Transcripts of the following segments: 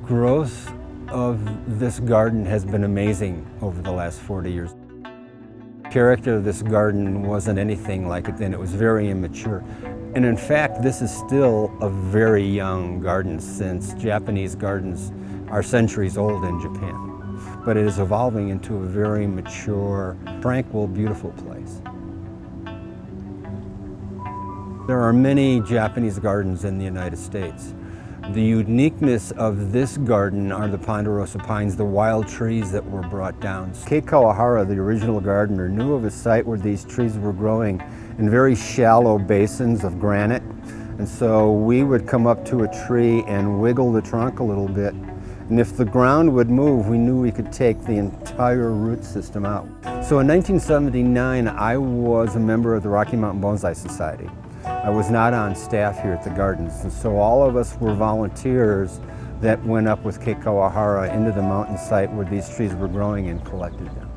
growth of this garden has been amazing over the last 40 years. The character of this garden wasn't anything like it then. It was very immature. And in fact, this is still a very young garden, since Japanese gardens are centuries old in Japan. But it is evolving into a very mature, tranquil, beautiful place. There are many Japanese gardens in the United States. The uniqueness of this garden are the ponderosa pines, the wild trees that were brought down. Kei Kawahara, the original gardener, knew of a site where these trees were growing in very shallow basins of granite. And so we would come up to a tree and wiggle the trunk a little bit. And if the ground would move, we knew we could take the entire root system out. So in 1979, I was a member of the Rocky Mountain Bonsai Society. I was not on staff here at the gardens, and so all of us were volunteers that went up with Kei Kawahara into the mountain site where these trees were growing and collected them.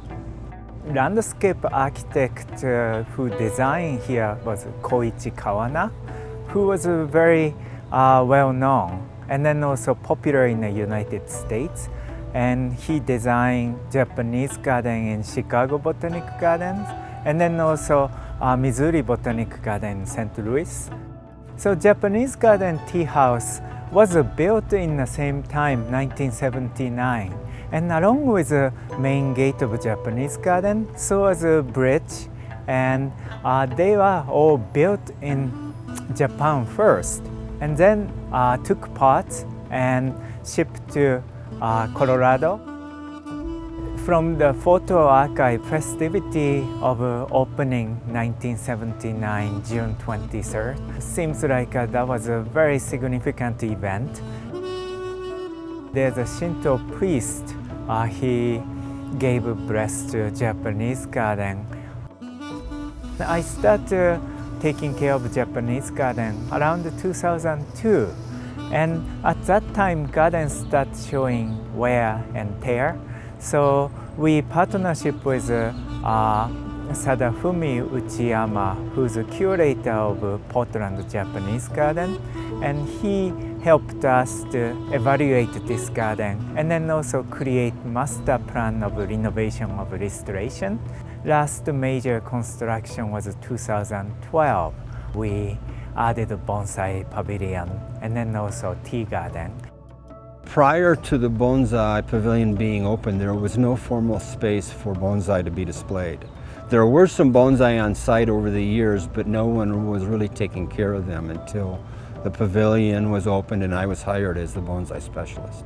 Landscape architect who designed here was Koichi Kawana, who was very well known and then also popular in the United States. And he designed Japanese garden in Chicago Botanic Gardens, and then also Missouri Botanic Garden in St. Louis. So Japanese Garden Tea House was built in the same time, 1979. And along with the main gate of Japanese Garden, so was a bridge. And they were all built in Japan first, and then took parts and shipped to Colorado. From the photo archive festivity of opening 1979, June 23rd, seems like that was a very significant event. There's a Shinto priest, he gave birth to Japanese garden. I started taking care of Japanese garden around 2002. And at that time, gardens start showing wear and tear. So we partnership with Sadafumi Uchiyama, who's a curator of Portland Japanese Garden, and he helped us to evaluate this garden and then also create master plan of renovation of restoration. Last major construction was 2012. We added a bonsai pavilion and then also tea garden. Prior to the bonsai pavilion being open, there was no formal space for bonsai to be displayed. There were some bonsai on site over the years, but no one was really taking care of them until the pavilion was opened and I was hired as the bonsai specialist.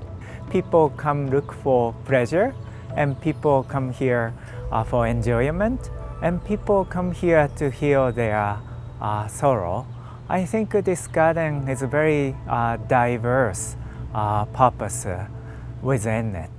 People come look for pleasure, and people come here for enjoyment, and people come here to heal their sorrow. I think this garden is very diverse purpose within it.